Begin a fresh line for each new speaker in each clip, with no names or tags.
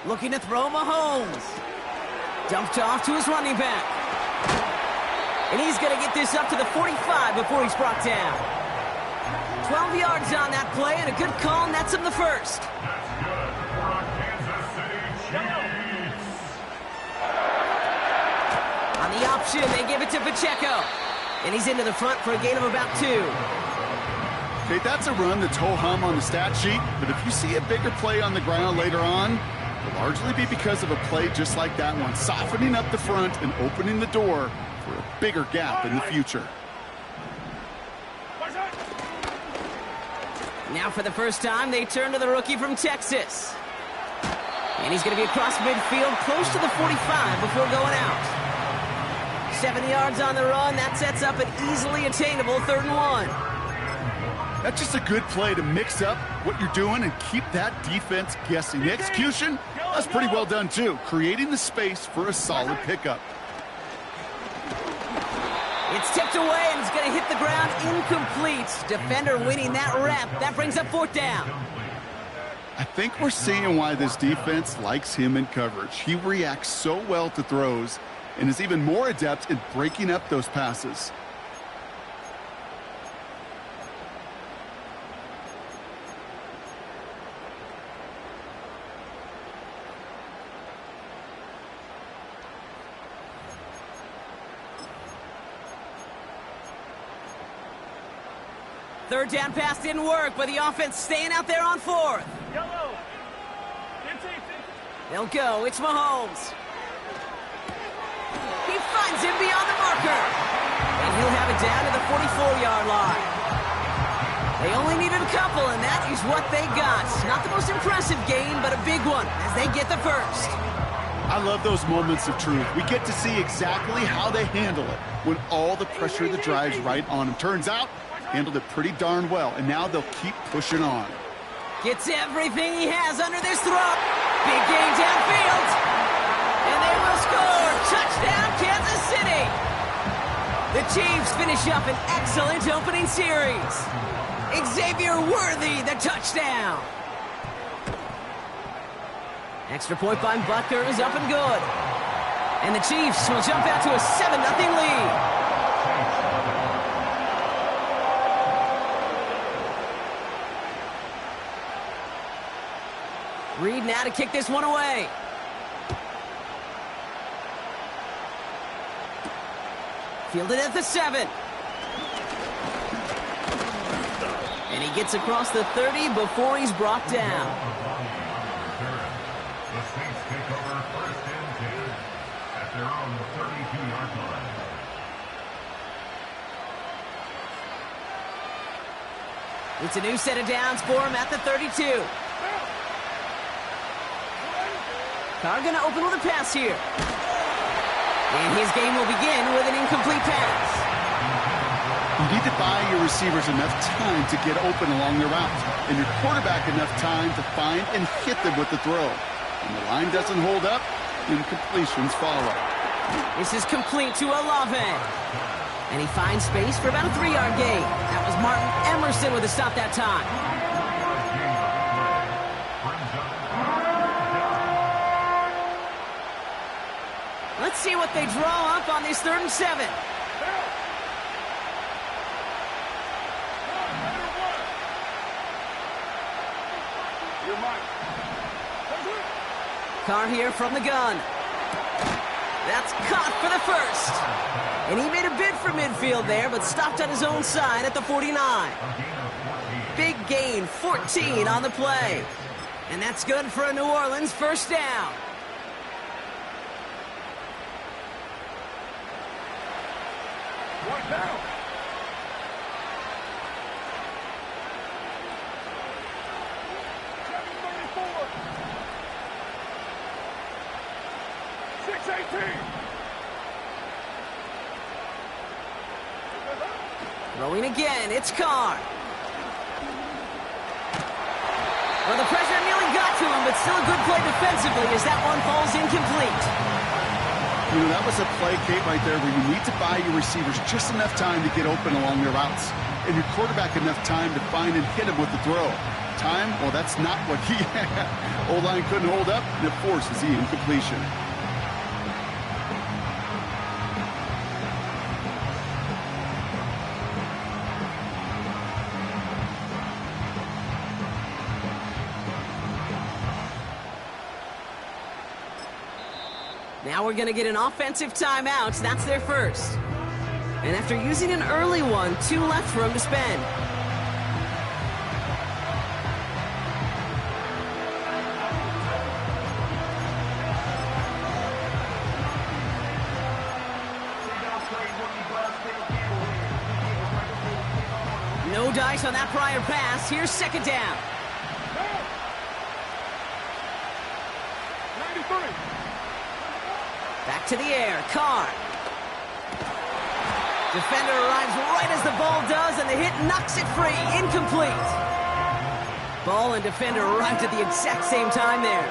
Looking to throw Mahomes. Dumped off to his running back. And he's going to get this up to the 45 before he's brought down. 12 yards on that play, and a good call nets him the first. On the option, they give it to Pacheco. And he's into the front for a gain of about 2.
Okay, that's a run that's ho-hum on the stat sheet, but if you see a bigger play on the ground later on, it'll largely be because of a play just like that one, softening up the front and opening the door for a bigger gap in the future.
Now for the first time, they turn to the rookie from Texas. And he's going to be across midfield, close to the 45 before going out. 7 yards on the run. That sets up an easily attainable 3rd and 1.
That's just a good play to mix up what you're doing and keep that defense guessing. The execution, that's pretty well done too, creating the space for a solid pickup.
It's tipped away and it's going to hit the ground incomplete. Defender winning that rep. That brings up 4th down.
I think we're seeing why this defense likes him in coverage. He reacts so well to throws and is even more adept at breaking up those passes.
Third down pass didn't work, but the offense staying out there on 4th. They'll go. It's Mahomes. He finds him beyond the marker. And he'll have it down to the 44-yard line. They only needed a couple, and that is what they got. Not the most impressive gain, but a big one as they get the first.
I love those moments of truth. We get to see exactly how they handle it when all the pressure of the drive's right on them. Turns out, handled it pretty darn well, and now they'll keep pushing on.
Gets everything he has under this throw. Big gain downfield. And they will score. Touchdown, Kansas City. The Chiefs finish up an excellent opening series. Xavier Worthy, the touchdown. Extra point by Butker is up and good. And the Chiefs will jump out to a 7-0 lead. Reed now to kick this one away. Fielded at the 7. And he gets across the 30 before he's brought down.
The Saints take over 1st and 10 at their own 32-yard line.
It's a new set of downs for him at the 32. Carr going to open with a pass here. And his game will begin with an incomplete pass.
You need to buy your receivers enough time to get open along their routes, and your quarterback enough time to find and hit them with the throw. When the line doesn't hold up, incompletions follow.
This is complete to Olave. And he finds space for about a 3-yard gain. That was Martin Emerson with a stop that time. Let's see what they draw up on this 3rd and 7. Carr here from the gun. That's caught for the first. And he made a bid for midfield there, but stopped on his own side at the 49. Big gain, 14 on the play. And that's good for a New Orleans 1st down.
Down.
Throwing again, it's Carr. Well, the pressure nearly got to him, but still a good play defensively as that one falls incomplete.
You know, that was a play, Kate, right there where you need to buy your receivers just enough time to get open along their routes, and your quarterback enough time to find and hit him with the throw. time, well, that's not what he had. O-line couldn't hold up, and it forces the incompletion.
Now we're going to get an offensive timeout. That's their first. And after using an early one, 2 left for him to spend. No dice on that prior pass. Here's second down.
93.
Back to the air, Carr. Defender arrives right as the ball does, and the hit knocks it free. Incomplete. Ball and defender arrived at the exact same time there.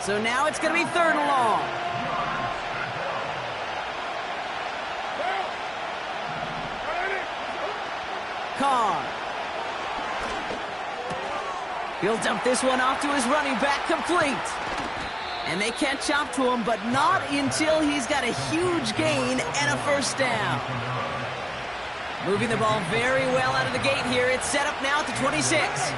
So now it's going to be 3rd and long. Carr. He'll dump this one off to his running back, complete. And they catch up to him, but not until he's got a huge gain and a first down. Moving the ball very well out of the gate here. It's set up now at the 26.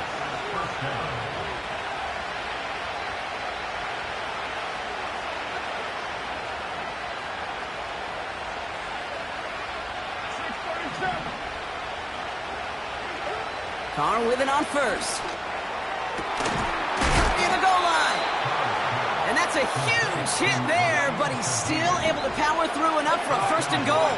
Carr with it on first. Near the goal line. And that's a huge hit there, but he's still able to power through enough for a 1st and goal.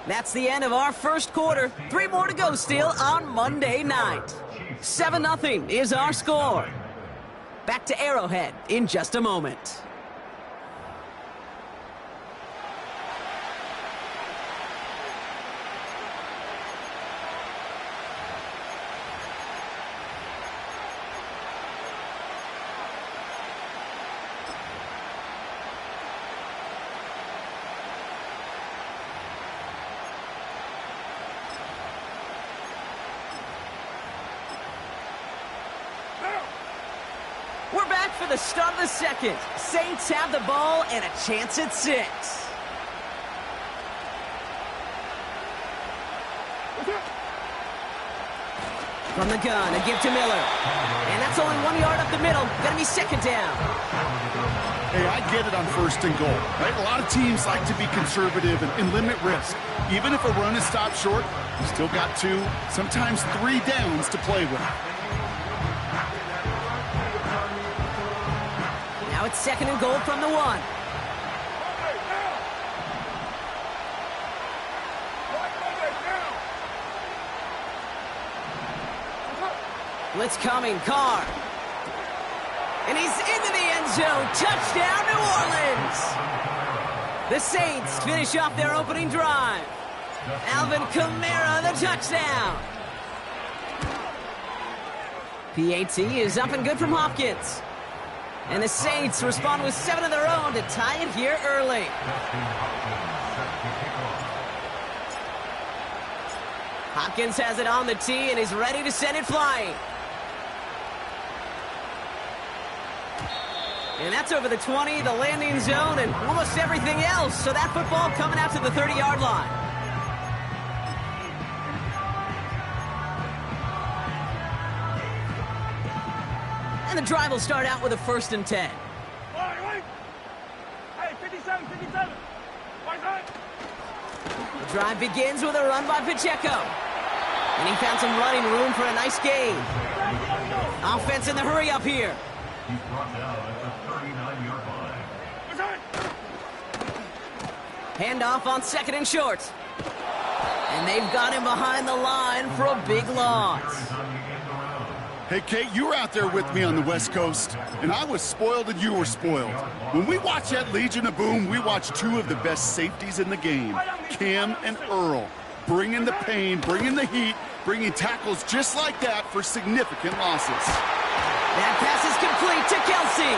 That's the end of our first quarter. 3 more to go still on Monday night. 7-0 is our score. Back to Arrowhead in just a moment. We're back for the start of the second. Saints have the ball and a chance at 6. From the gun, a give to Miller. And that's only 1 yard up the middle. Gonna be 2nd down.
Hey, I get it on 1st and goal, right? A lot of teams like to be conservative and limit risk. Even if a run is stopped short, you still got 2, sometimes 3 downs to play with.
Now it's 2nd and goal from the 1. Blitz coming, Carr. And he's into the end zone. Touchdown, New Orleans. The Saints finish off their opening drive. Alvin Kamara, the touchdown. PAT is up and good from Hopkins. And the Saints respond with 7 of their own to tie it here early. Hopkins has it on the tee and is ready to send it flying. And that's over the 20, the landing zone, and almost everything else. So that football coming out to the 30-yard line. And the drive will start out with a 1st and 10.
Hey, 57, 57.
The drive begins with a run by Pacheco. And he found some running room for a nice gain. Offense in the hurry up here.
He's brought down at the 39-yard line.
Handoff on 2nd and short. And they've got him behind the line for a big loss.
Hey, Kate, you were out there with me on the West Coast, and I was spoiled and you were spoiled. When we watch that Legion of Boom, we watch 2 of the best safeties in the game, Cam and Earl. bringing the pain, bringing the heat, bringing tackles just like that for significant losses.
That pass is complete to Kelsey.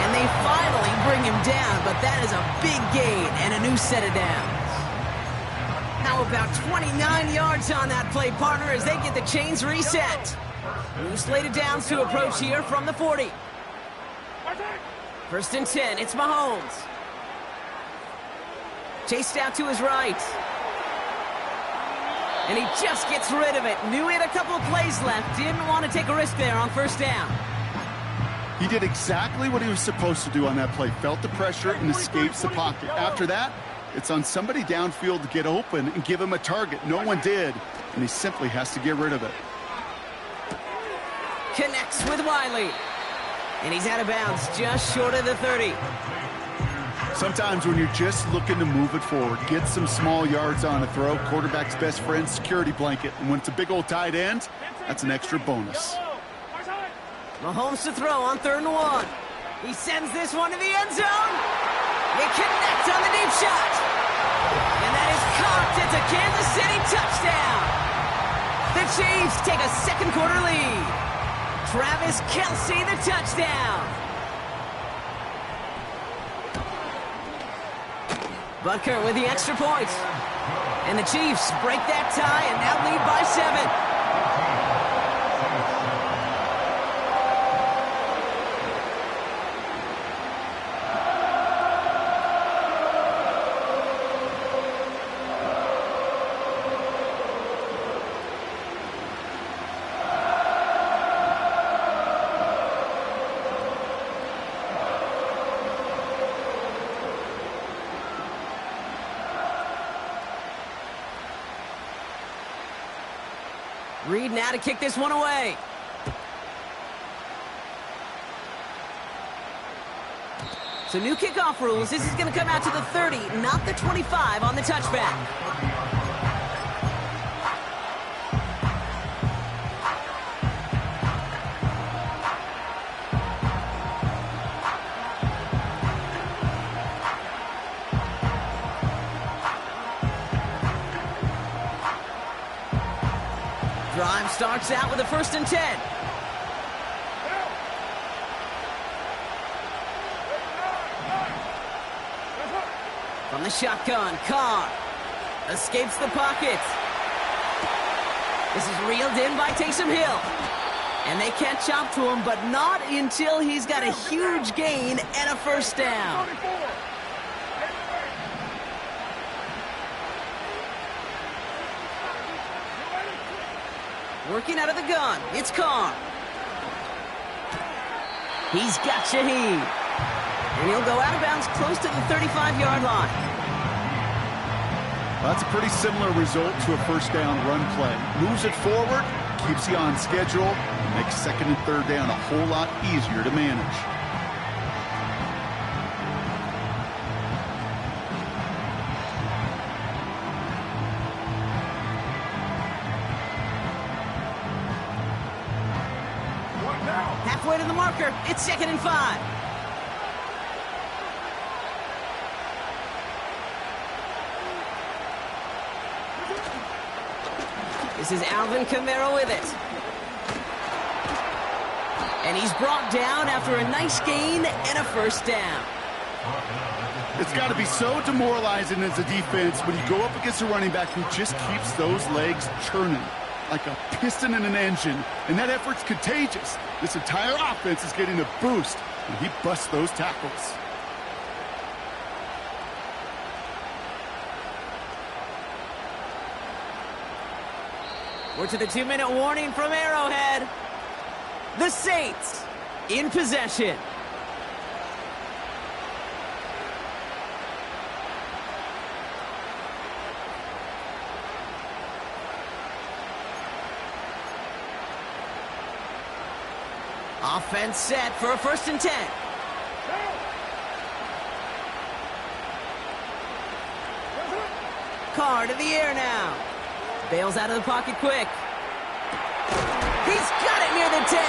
And they finally bring him down, but that is a big gain and a new set of downs. How about 29 yards on that play, partner, as they get the chains reset. New slated downs to approach here from the 40. First and 10, it's Mahomes. Chased out to his right. And he just gets rid of it. Knew he had a couple of plays left. Didn't want to take a risk there on first down.
He did exactly what he was supposed to do on that play. Felt the pressure and escapes the pocket. After that, it's on somebody downfield to get open and give him a target. No one did, and he simply has to get rid of it.
Connects with Wiley. And he's out of bounds just short of the 30.
Sometimes when you're just looking to move it forward, get some small yards on a throw, quarterback's best friend, security blanket. And when it's a big old tight end, that's an extra bonus.
Mahomes to throw on 3rd and 1. He sends this one to the end zone. He connects on the deep shot. And that is caught. It's a Kansas City touchdown. The Chiefs take a second quarter lead. Travis Kelce, the touchdown. Butker with the extra point. And the Chiefs break that tie and now lead by 7. Reed now to kick this one away. So new kickoff rules. This is going to come out to the 30, not the 25 on the touchback. Drive starts out with a 1st and 10. From the shotgun, Carr escapes the pocket. This is reeled in by Taysom Hill. And they can't chop to him, but not until he's got a huge gain and a 1st down. Working out of the gun, it's Carr. He's got Shaheed. And he'll go out of bounds close to the 35-yard line.
That's a pretty similar result to a 1st down run play. Moves it forward, keeps you on schedule, makes 2nd and 3rd down a whole lot easier to manage.
Halfway to the marker, it's 2nd and 5. This is Alvin Kamara with it. And he's brought down after a nice gain and a 1st down.
It's got to be so demoralizing as a defense when you go up against a running back who just keeps those legs churning like a piston in an engine, and that effort's contagious. This entire offense is getting a boost when he busts those tackles.
We're to the 2-minute warning from Arrowhead. The Saints in possession. Offense set for a 1st and 10. Carr to the air now. Bails out of the pocket quick. He's got it near the 10.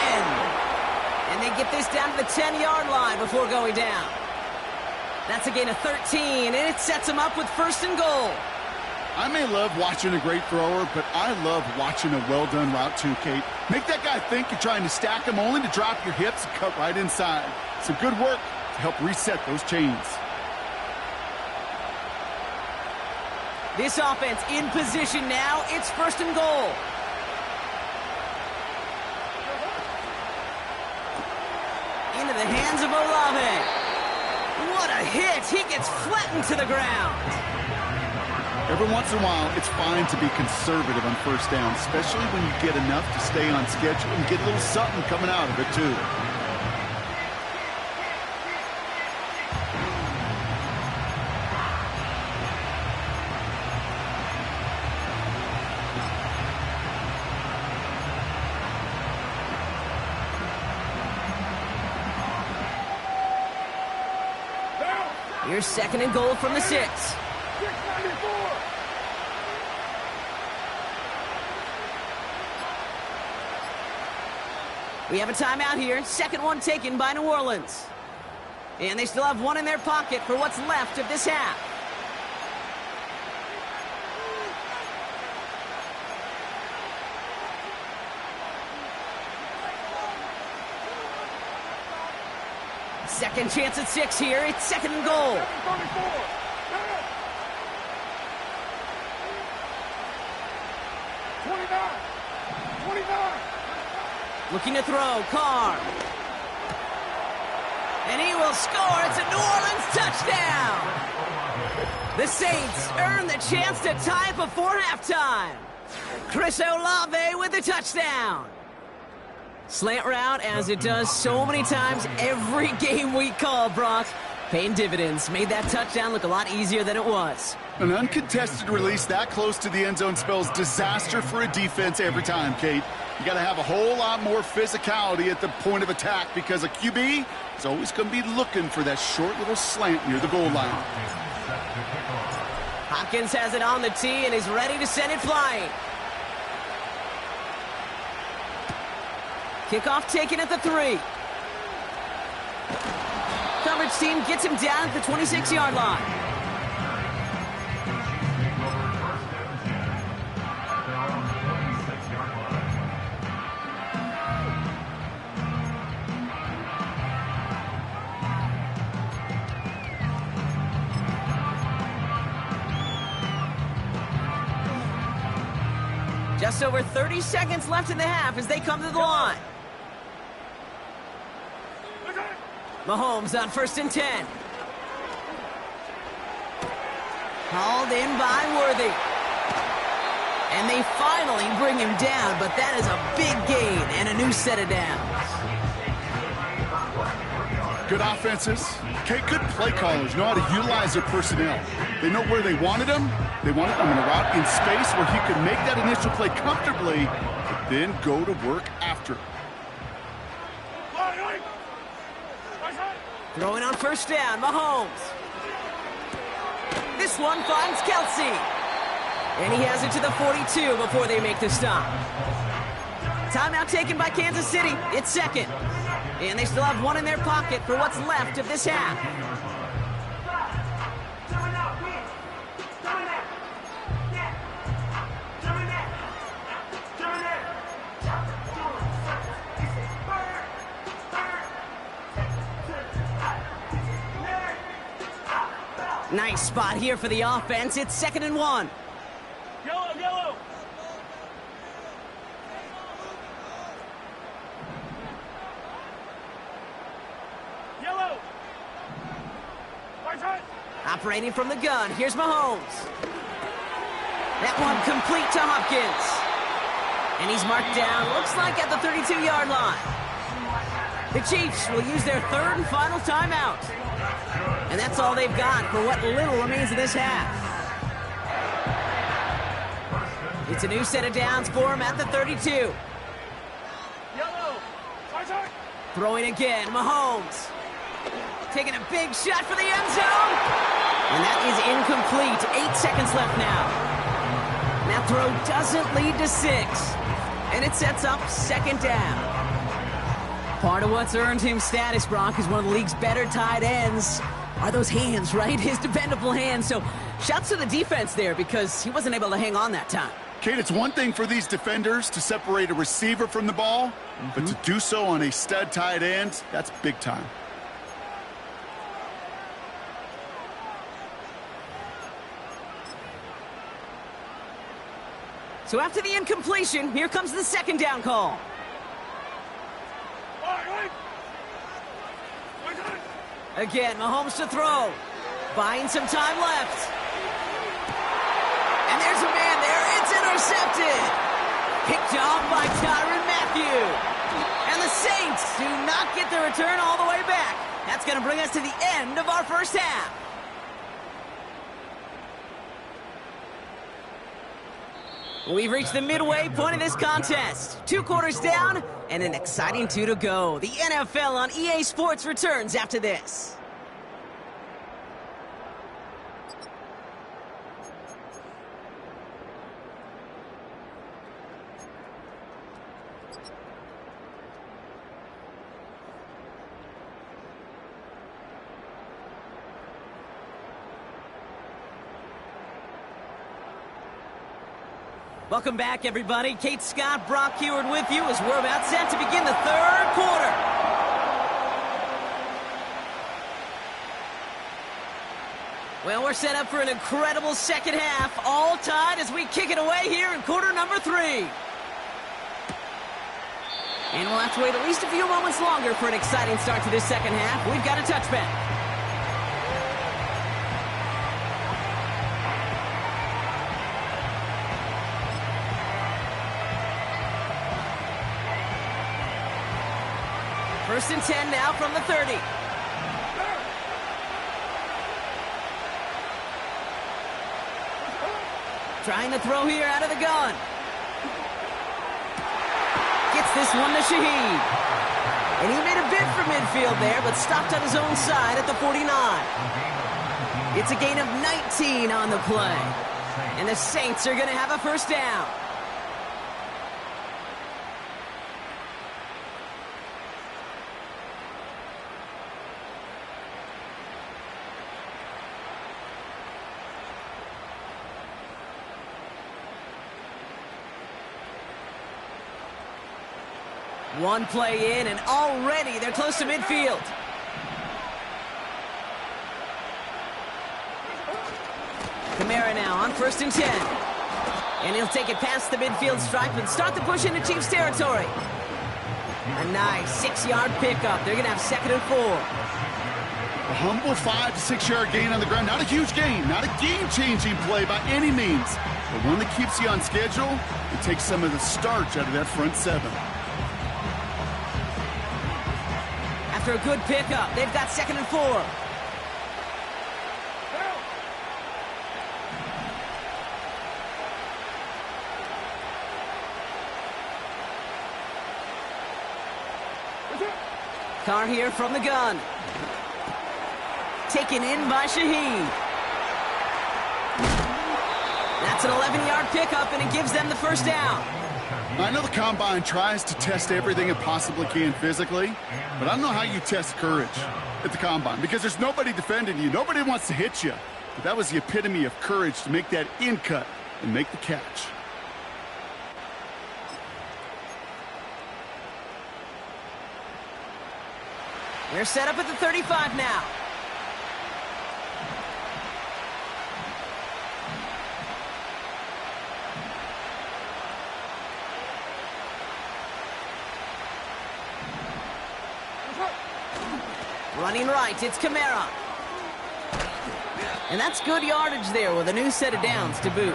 And they get this down to the 10-yard line before going down. That's a gain of 13, and it sets them up with 1st and goal.
I may love watching a great thrower, but I love watching a well-done route too, Kate. Make that guy think you're trying to stack him only to drop your hips and cut right inside. Some good work to help reset those chains.
This offense in position now. It's 1st and goal. Into the hands of Olave. What a hit! He gets flattened to the ground.
Every once in a while, it's fine to be conservative on 1st down, especially when you get enough to stay on schedule and get a little something coming out of it, too.
Here's 2nd and goal from the 6. We have a timeout here. 2nd one taken by New Orleans. And they still have one in their pocket for what's left of this half. Second chance at 6 here. It's 2nd and goal. 29. Looking to throw. Carr. And he will score. It's a New Orleans touchdown. The Saints earn the chance to tie before halftime. Chris Olave with the touchdown. Slant route, as it does so many times every game we call, Brock. Paying dividends. Made that touchdown look a lot easier than it was.
An uncontested release that close to the end zone spells disaster for a defense every time, Kate. You got to have a whole lot more physicality at the point of attack because a QB is always going to be looking for that short little slant near the goal line.
Hopkins has it on the tee and is ready to send it flying. Kickoff taken at the 3. Coverage team gets him down at the 26-yard line. Just over 30 seconds left in the half as they come to the line. Mahomes on 1st and 10. Hauled in by Worthy. And they finally bring him down, but that is a big gain and a new set of downs.
Good offenses. Okay, good play callers know how to utilize their personnel. They know where they wanted them. They wanted them in a route in space where he could make that initial play comfortably, but then go to work after.
Throwing on 1st down, Mahomes. This one finds Kelsey. And he has it to the 42 before they make the stop. Timeout taken by Kansas City. It's 2nd. And they still have one in their pocket for what's left of this half. Nice spot here for the offense. It's 2nd and 1.
Yellow.
Operating from the gun. Here's Mahomes. That one complete to Hopkins. And he's marked down, looks like at the 32-yard line. The Chiefs will use their 3rd and final timeout. And that's all they've got for what little remains of this half. It's a new set of downs for him at the 32. Throwing again, Mahomes. Taking a big shot for the end zone. And that is incomplete. 8 seconds left now. That throw doesn't lead to 6. And it sets up 2nd down. Part of what's earned him status, Brock, is one of the league's better tight ends. Are those hands, right? His dependable hands. So Shouts to the defense there because he wasn't able to hang on that time.
Kate, it's one thing for these defenders to separate a receiver from the ball, but to do so on a stud tight end, that's big time.
So after the incompletion, here comes the second down call. Again, Mahomes to throw. Buying some time left. And there's a man there. It's intercepted. Picked off by Tyrann Mathieu. And the Saints do not get the return all the way back. That's going to bring us to the end of our first half. We've reached the midway point of this contest. 2 quarters down and an exciting 2 to go. The NFL on EA Sports returns after this. Welcome back, everybody. Kate Scott, Brock Huard with you as we're about set to begin the third quarter. Well, we're set up for an incredible second half, all tied as we kick it away here in quarter number 3. And we'll have to wait at least a few moments longer for an exciting start to this second half. We've got a touchback. First and 10 now from the 30. Trying to throw here out of the gun. Gets this one to Shaheed. And he made a bid for midfield there, but stopped on his own side at the 49. It's a gain of 19 on the play. And the Saints are going to have a first down. One play in, and already they're close to midfield. Kamara now on first and 10. And he'll take it past the midfield stripe and start the push into Chiefs territory. A nice 6-yard pickup. They're going to have second and 4.
A humble 5 to 6 yard gain on the ground. Not a huge gain, not a game-changing play by any means, but one that keeps you on schedule and takes some of the starch out of that front 7.
After a good pickup, they've got second and 4. Carr here from the gun. Taken in by Shaheed. That's an 11-yard pickup, and it gives them the first down.
I know the Combine tries to test everything it possibly can physically, but I don't know how you test courage at the Combine because there's nobody defending you. Nobody wants to hit you. But that was the epitome of courage to make that in cut and make the catch.
They're set up at the 35 now. Running right, it's Kamara. And that's good yardage there with a new set of downs to boot.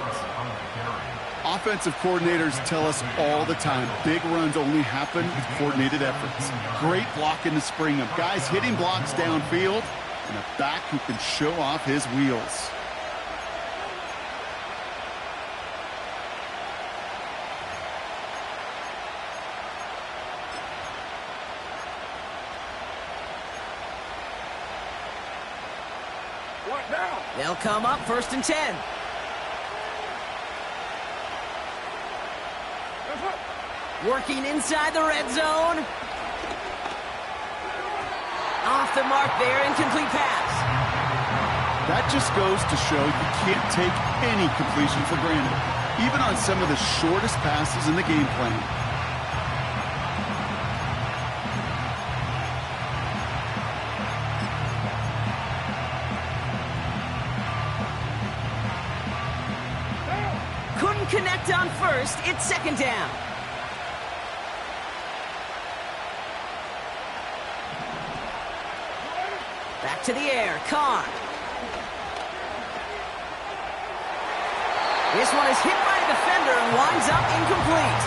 Offensive coordinators tell us all the time, big runs only happen with coordinated efforts. Great blocking to spring them. Guys hitting blocks downfield, and a back who can show off his wheels.
They'll come up first and 10. Working inside the red zone. Off the mark there, incomplete pass.
That just goes to show you can't take any completion for granted, even on some of the shortest passes in the game plan.
Couldn't connect on first. It's second down. Back to the air. Carr. This one is hit by a defender and winds up incomplete.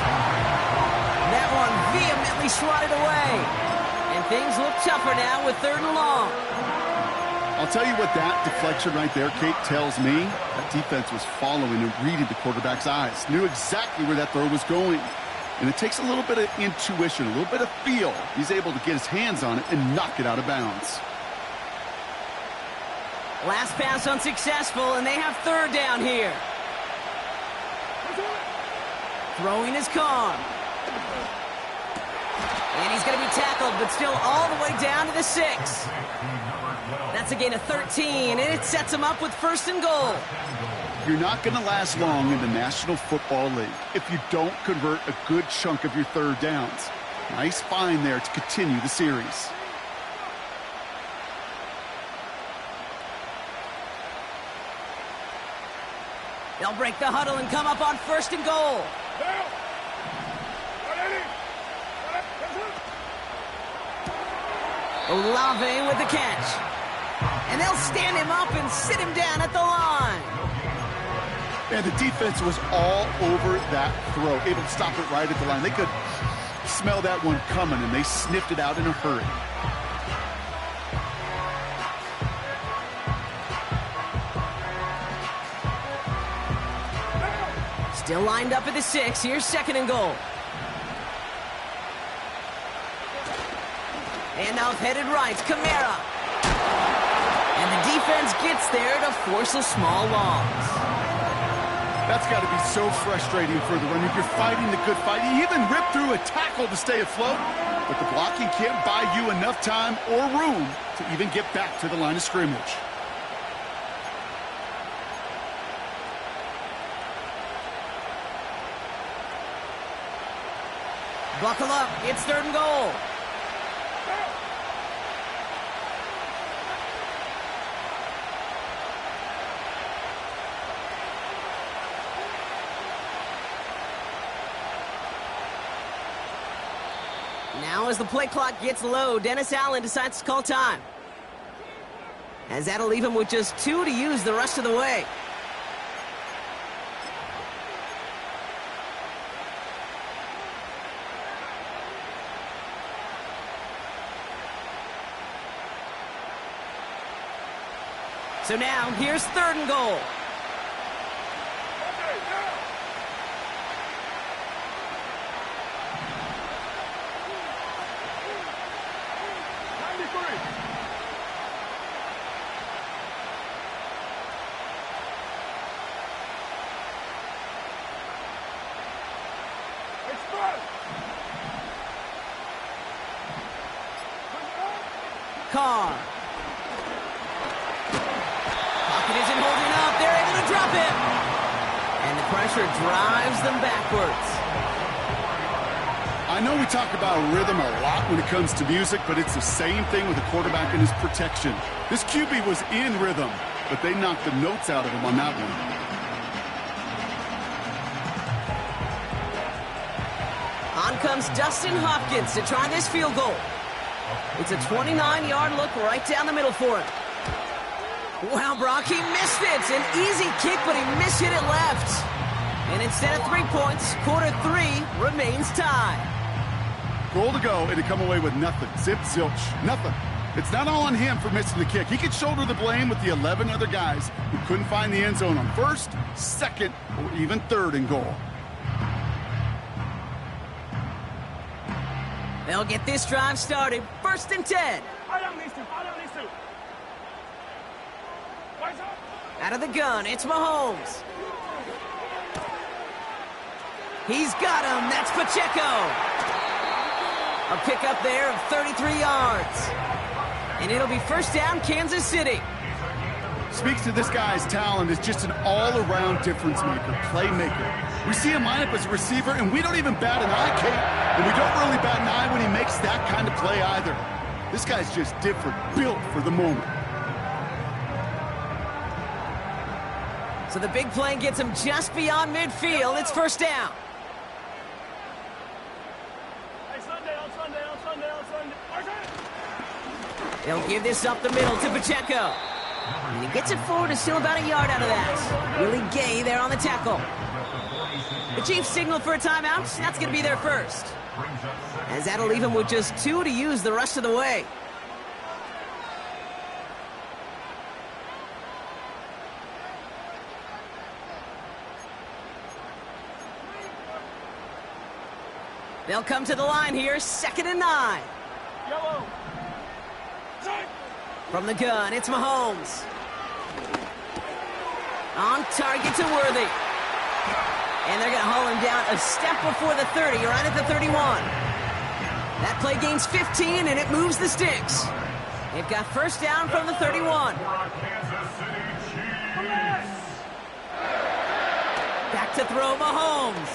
That one vehemently swatted away. And things look tougher now with 3rd and long.
I'll tell you what that deflection right there, Kate, tells me. That defense was following and reading the quarterback's eyes. Knew exactly where that throw was going. And it takes a little bit of intuition, a little bit of feel. He's able to get his hands on it and knock it out of bounds.
Last pass unsuccessful, and they have 3rd down here. Throwing his Carr. And he's going to be tackled, but still all the way down to the 6. That's a gain of 13, and it sets him up with 1st and goal.
You're not going to last long in the National Football League if you don't convert a good chunk of your 3rd downs. Nice find there to continue the series.
They'll break the huddle and come up on 1st and goal. Olave with the catch. And they'll stand him up and sit him down at the line.
And the defense was all over that throw, able to stop it right at the line. They could smell that one coming, and they sniffed it out in a hurry.
Still lined up at the 6. Here's 2nd and goal. Handoff headed right. Kamara. And the defense gets there to force a small loss.
That's got to be so frustrating for the runner. You're fighting the good fight. You even ripped through a tackle to stay afloat, but the blocking can't buy you enough time or room to even get back to the line of scrimmage.
Buckle up. It's 3rd and goal. Now as the play clock gets low, Dennis Allen decides to call time, as that'll leave him with just 2 to use the rest of the way. So now, here's 3rd and goal. Carr. Pocket isn't holding up. They're able to drop it. And the pressure drives them backwards.
I know we talk about rhythm a lot when it comes to music, but it's the same thing with a quarterback and his protection. This QB was in rhythm, but they knocked the notes out of him on that one.
On comes Dustin Hopkins to try this field goal. It's a 29-yard look right down the middle for him. Wow, Brock, he missed it. An easy kick, but he mishit it left. And instead of 3 points, quarter 3 remains tied.
Goal to go, and to come away with nothing. Zip, zilch, nothing. It's not all on him for missing the kick. He could shoulder the blame with the 11 other guys who couldn't find the end zone on 1st, 2nd, or even 3rd and goal.
They'll get this drive started. 1st and 10. Out of the gun, it's Mahomes. He's got him. That's Pacheco. A pickup there of 33 yards. And it'll be 1st down, Kansas City.
speaks to this guy's talent as just an all-around difference maker, playmaker. We see him line up as a receiver, and we don't even bat an eye, Kate. And we don't really bat an eye when he makes that kind of play either. This guy's just different, built for the moment.
So the big play gets him just beyond midfield. It's first down.
Hey, Sunday.
They'll give this up the middle to Pacheco. And he gets it forward and still about a yard out of that. Willie Gay there on the tackle. The Chiefs signal for a timeout. That's going to be their first. As that'll leave him with just 2 to use the rest of the way. They'll come to the line here, 2nd and 9.
Yellow.
From the gun, it's Mahomes. On target to Worthy. And they're going to haul him down a step before the 30, right at the 31. That play gains 15, and it moves the sticks. They've got first down from the 31. Back to throw, Mahomes.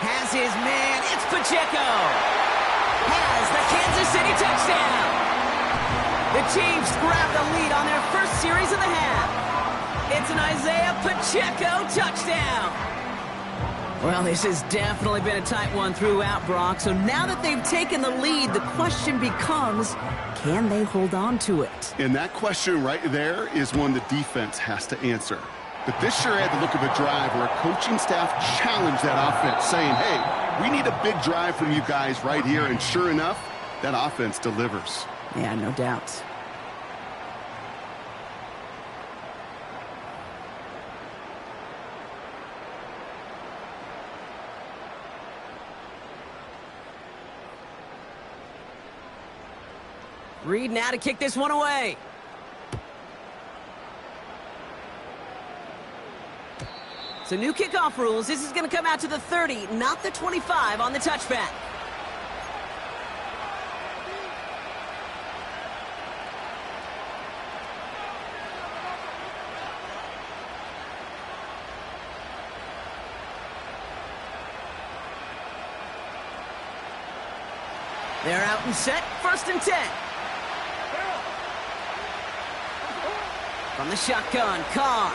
Has his man, it's Pacheco. Has the Kansas City touchdown. The Chiefs grab the lead on their first series of the half. It's an Isaiah Pacheco touchdown. Well, this has definitely been a tight one throughout, Brock. So now that they've taken the lead, the question becomes, can they hold on to it?
And that question right there is one the defense has to answer. But this sure had the look of a drive where a coaching staff challenged that offense, saying, hey, we need a big drive from you guys right here. And sure enough, that offense delivers.
Yeah, no doubt. Reed now to kick this one away. So new kickoff rules. This is going to come out to the 30, not the 25 on the touchback. They're out and set, 1st and 10. From the shotgun, Carr.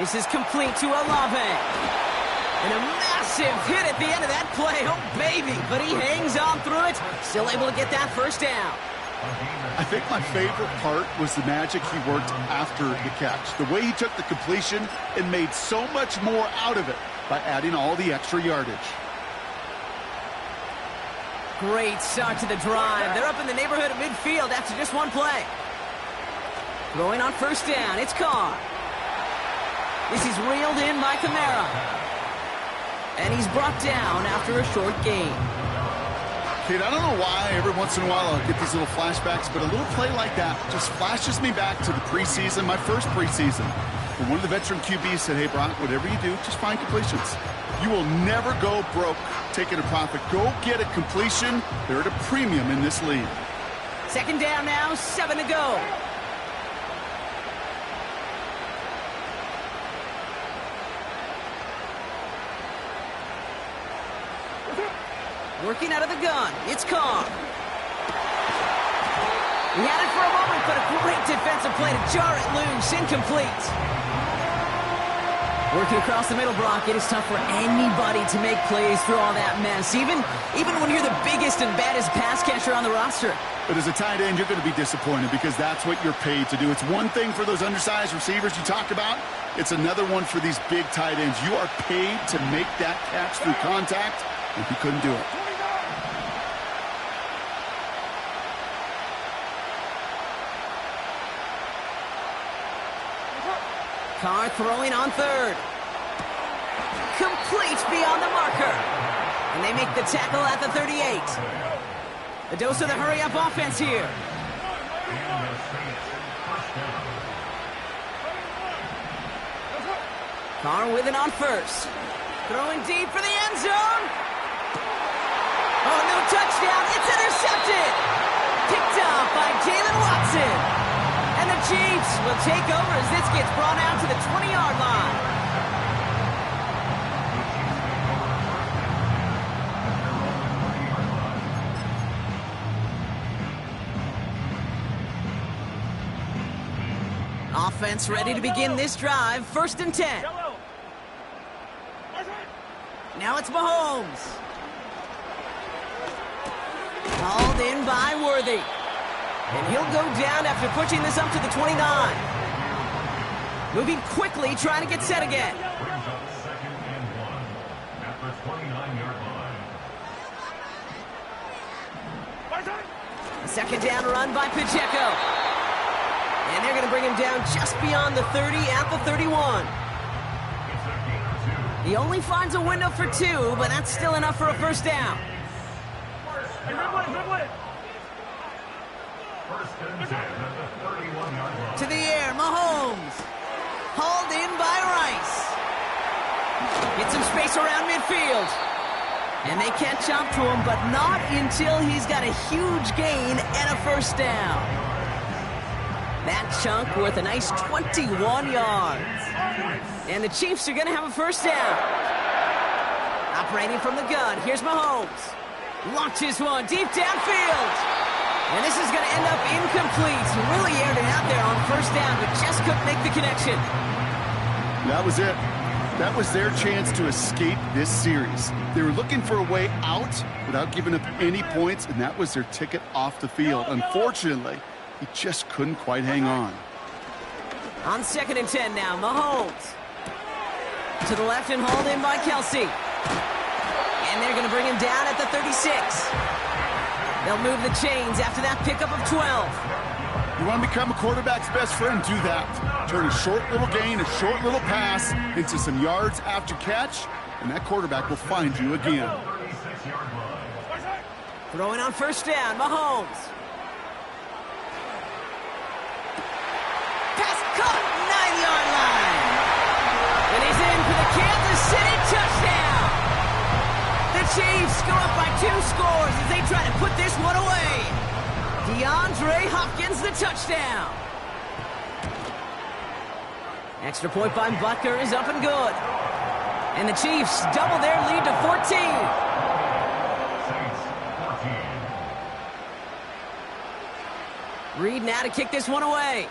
This is complete to Olave. And a massive hit at the end of that play. Oh, baby. But he hangs on through it. Still able to get that first down.
I think my favorite part was the magic he worked after the catch. The way he took the completion and made so much more out of it by adding all the extra yardage.
Great start to the drive. They're up in the neighborhood of midfield after just one play. Throwing on first down, it's Carr. This is reeled in by Kamara. And he's brought down after a short gain.
Kate, I don't know why every once in a while I'll get these little flashbacks, but a little play like that just flashes me back to the preseason, my first preseason. And one of the veteran QBs said, hey, Brock, whatever you do, just find completions. You will never go broke taking a profit. Go get a completion. They're at a premium in this league.
2nd down now, 7 to go. Working out of the gun, it's Carr. He had it for a moment, but a great defensive play to jar it loose, incomplete. Working across the middle, Brock, it is tough for anybody to make plays through all that mess, even when you're the biggest and baddest pass catcher on the roster.
But as a tight end, you're going to be disappointed because that's what you're paid to do. It's one thing for those undersized receivers you talked about. It's another one for these big tight ends. You are paid to make that catch through contact, and he couldn't do it.
Carr throwing on 3rd. Complete beyond the marker. And they make the tackle at the 38. A dose of the hurry-up offense here. Carr with it on 1st. Throwing deep for the end zone. Oh, no touchdown. It's intercepted. Picked up by Jalen Watson. Chiefs will take over as this gets brought out to the 20-yard line. Offense ready to begin this drive. 1st and 10.
Yellow.
Now it's Mahomes. Hauled in by Worthy. And he'll go down after pushing this up to the 29. Moving quickly, trying to get set again.
Brings up 2nd and 1 at the 29-yard line.
A 2nd down run by Pacheco. And they're going to bring him down just beyond the 30 at the 31.
It's a gain of 2.
He only finds a window for 2, but that's still enough for a 1st down.
Hey, red light.
1st and 10 at the 31-yard line.
To the air, Mahomes. Hauled in by Rice. Gets some space around midfield. And they catch up to him, but not until he's got a huge gain and a 1st down. That chunk worth a nice 21 yards. And the Chiefs are going to have a 1st down. Operating from the gun, here's Mahomes. Launches one deep downfield. And this is going to end up incomplete. Really aired it out there on 1st down, but just couldn't make the connection.
That was it. That was their chance to escape this series. They were looking for a way out without giving up any points, and that was their ticket off the field. Unfortunately, he just couldn't quite hang on.
On 2nd and 10 now, Mahomes. To the left and hauled in by Kelsey. And they're going to bring him down at the 36. They'll move the chains after that pickup of 12.
You want to become a quarterback's best friend? Do that. Turn a short little gain, a short little pass into some yards after catch, and that quarterback will find you again.
36-yard line.
Throwing on 1st down, Mahomes. Pass caught, 9-yard line. And he's in for the Kansas City touchdown. The Chiefs go up by 2 scores as they try to put this one away. DeAndre Hopkins, the touchdown. Extra point by Butker is up and good. And the Chiefs double their lead to 14.
Saints 14.
Reed now to kick this one away.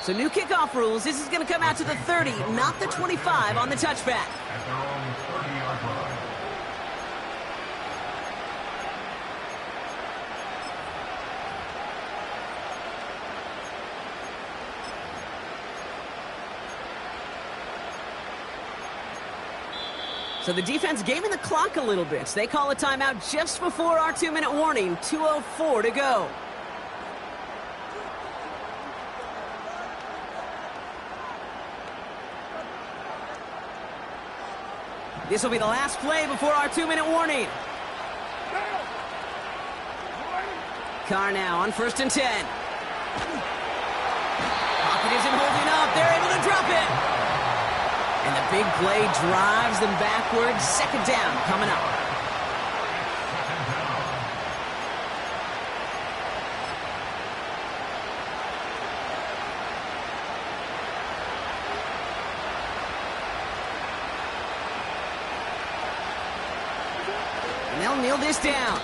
So new kickoff rules. This is going to come out to the 30, not the 25 on the touchback.
At their own 30-yard line.
So the defense gaming the clock a little bit. They call a timeout just before our 2-minute warning. 2:04 to go. This will be the last play before our 2-minute warning. Carr now on 1st and 10. Pocket isn't holding up. They're able to drop it. And the big play drives them backwards. 2nd down coming up. And they'll kneel this down.